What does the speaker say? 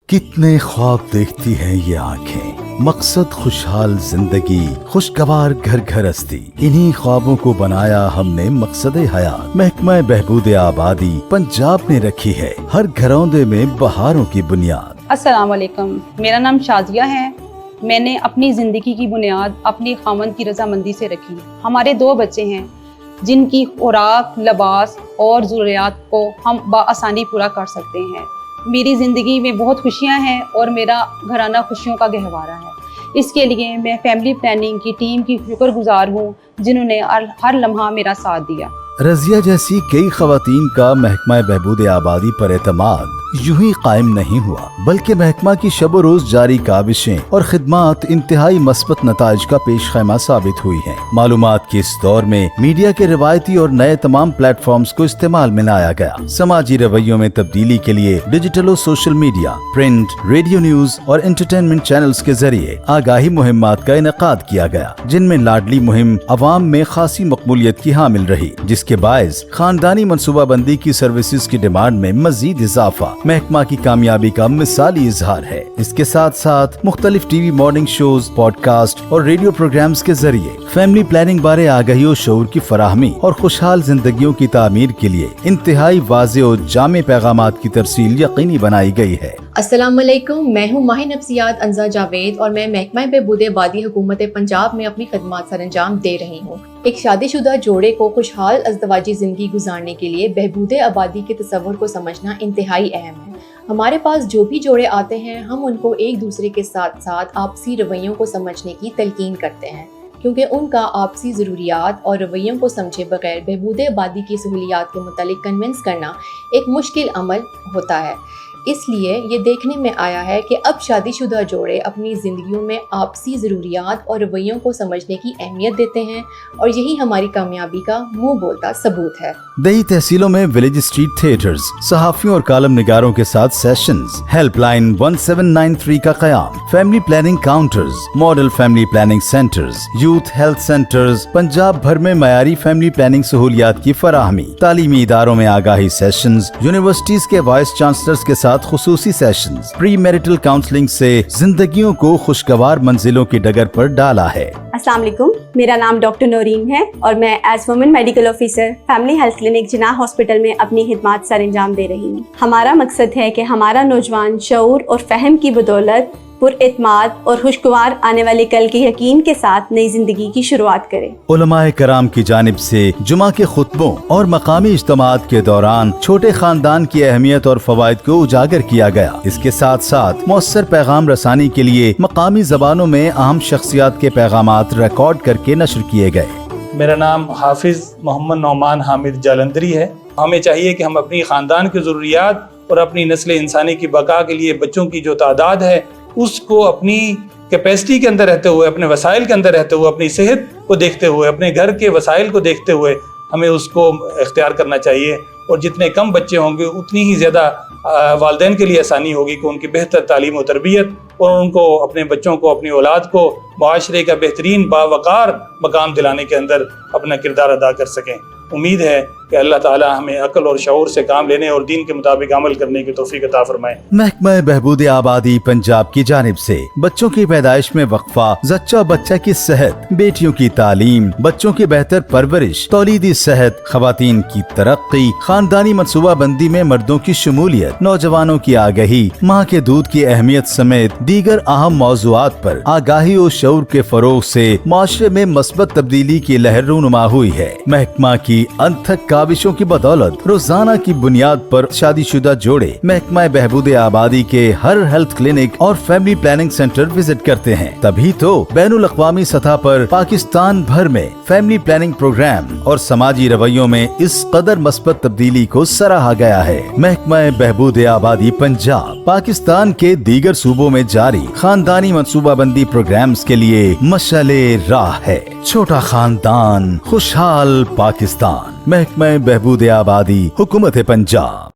कितने ख्वाब देखती हैं ये आंखें, मकसद खुशहाल जिंदगी, खुशगवार घर घरस्ती। इन्हीं ख्वाबों को बनाया हमने मकसद हयात। महकमा बहबूद आबादी पंजाब ने रखी है हर घरौंदे में बहारों की बुनियाद। अस्सलाम वालेकुम, मेरा नाम शाजिया है। मैंने अपनी ज़िंदगी की बुनियाद अपनी खामन की रजामंदी से रखी। हमारे 2 बच्चे हैं जिनकी खुराक, लिबास और ज़रूरियात को हम बआसानी पूरा कर सकते हैं। मेरी ज़िंदगी में बहुत खुशियां हैं और मेरा घराना खुशियों का गहवारा है। इसके लिए मैं फैमिली प्लानिंग की टीम की शुक्रगुजार हूँ जिन्होंने हर लम्हा मेरा साथ दिया। रज़िया जैसी कई ख़वातीन का महकमा बहबूद आबादी पर एतमाद यूं ही कायम नहीं हुआ, बल्कि महकमा की शब रोज जारी काविशें और खिदमात इंतहाई मस्बत नताइज का पेश खैमा साबित हुई हैं। मालूमात के इस दौर में मीडिया के रिवायती और नए तमाम प्लेटफॉर्म्स को इस्तेमाल में लाया गया। समाजी रवैयों में तब्दीली के लिए डिजिटल और social media, print, radio, news और एंटरटेनमेंट चैनल्स के जरिए आगाही मुहिम्मात का इनेकाद किया गया, जिनमें लाडली मुहिम अवाम में खासी मकबूलियत की हामिल रही, जिसके बायस खानदानी मनसूबाबंदी की सर्विसेज की डिमांड में मजीद इजाफा महकमा की कामयाबी का मिसाली इजहार है। इसके साथ साथ मुख्तलिफ टीवी मॉर्निंग शोज, पॉडकास्ट और रेडियो प्रोग्राम्स के जरिए फैमिली प्लानिंग बारे आगाही और शऊर की फराहमी और खुशहाल जिंदगियों की तामीर के लिए इंतहाई वाज़ेह और जामे पैगामात की तरसील यकीनी बनाई गई है। अस्सलाम वालेकुम, मैं हूँ माहिर नफ्सियात अंजा जावेद और मैं महकमा बहबूद आबादी हुकूमत पंजाब में अपनी खदमात सर अंजाम दे रही हूँ। एक शादीशुदा जोड़े को खुशहाल अज़दवाजी ज़िंदगी गुजारने के लिए बहबूद आबादी के तसव्वुर को समझना इंतहाई अहम है। हमारे पास जो भी जोड़े आते हैं, हम उनको एक दूसरे के साथ साथ आपसी रवैयों को समझने की तलकीन करते हैं, क्योंकि उनका आपसी ज़रूरियात और रवैयों को समझे बगैर बहबूद आबादी की सहूलियात के मुतालिक कन्विंस करना एक मुश्किल अमल होता है। इसलिए ये देखने में आया है कि अब शादीशुदा जोड़े अपनी ज़िंदगियों में आपसी ज़रूरियात और रवैयों को समझने की अहमियत देते हैं, और यही हमारी कामयाबी का मुंह बोलता सबूत है। दही तहसीलों में विलेज स्ट्रीट थिएटर्स, सहाफ़ियों और कालम निगारों के साथ सेशंस, हेल्पलाइन 1793 का क़याम, family planning counters, model family planning centers, youth health centers, Punjab भर में मयारी फैमिली प्लानिंग सहूलियात की फराहमी, तालीमी इदारों में आगाही सेशंस, यूनिवर्सिटीज के वाइस चांसलर्स के साथ खुसूसी सेशंस, प्री मैरिटल काउंसलिंग से जिंदगियों को खुशगवार मंजिलों की डगर पर डाला है। अस्सलाम वालेकुम, मेरा नाम डॉक्टर नौरीन है और मैं as women medical officer family health clinic Jinnah hospital में अपनी खिदमात सर अंजाम दे रही हूँ। हमारा मकसद है कि हमारा नौजवान शऊर और फहम की बदौलत पुरएतमाद और खुशगवार आने वाले कल के यकीन के साथ नई जिंदगी की शुरुआत करे। उलमाए कराम की जानिब से जुमा के खुतबों और मकामी इज्तिमात के दौरान छोटे खानदान की अहमियत और फवाइद को उजागर किया गया। इसके साथ साथ मौसर पैगाम रसानी के लिए मकामी जबानों में अहम शख्सियात के पैगामात रिकॉर्ड करके नशर किए गए। मेरा नाम हाफिज मोहम्मद नौमान हामिद जालंधरी है। हमें चाहिए कि हम अपनी खानदान की ज़रूरियात और अपनी नस्ल इंसानी की बका के लिए बच्चों की जो तादाद है उसको अपनी कैपेसिटी के अंदर रहते हुए, अपने वसाइल के अंदर रहते हुए, अपनी सेहत को देखते हुए, अपने घर के वसाइल को देखते हुए हमें उसको इख्तियार करना चाहिए। और जितने कम बच्चे होंगे उतनी ही ज़्यादा वालिदैन के लिए आसानी होगी कि उनकी बेहतर तालीम और तरबियत और उनको अपने बच्चों को, अपनी औलाद को मुआशरे का बेहतरीन बावकार मकाम दिलाने के अंदर अपना किरदार अदा कर सकें। उम्मीद है कि अल्लाह ताला हमें अक्ल और शऊर से काम लेने और दीन के मुताबिक अमल करने की तौफीक अता फरमाए। महकमा बहबूद आबादी पंजाब की जानिब से बच्चों की पैदाइश में वक्फा, जच्चा बच्चा की सेहत, बेटियों की तालीम, बच्चों की बेहतर परवरिश, तौलीदी सेहत, खवातीन की तरक्की, खानदानी मनसूबाबंदी में मर्दों की शमूलियत, नौजवानों की आगाही, माँ के दूध की अहमियत समेत दीगर अहम मौज़ूआत पर आगाही और शऊर के फरोग से माशरे में मस्बत तब्दीली की लहर रूनुमा हुई है। महकमा की अनथक काविशों की बदौलत रोजाना की बुनियाद पर शादीशुदा जोड़े महकमा बहबूद आबादी के हर हेल्थ क्लिनिक और फैमिली प्लानिंग सेंटर विजिट करते हैं। तभी तो बैनुल अक़वामी सतह पर पाकिस्तान भर में फैमिली प्लानिंग प्रोग्राम और समाजी रवैयों में इस कदर मस्बत तब्दीली को सराहा गया है। महकमा बहबूद आबादी पंजाब पाकिस्तान के दीगर सूबों में जारी खानदानी मनसूबाबंदी प्रोग्राम्स के लिए मशाले राह है। छोटा खानदान, खुशहाल पाकिस्तान। महकमा बहबूद आबादी, हुकूमत पंजाब।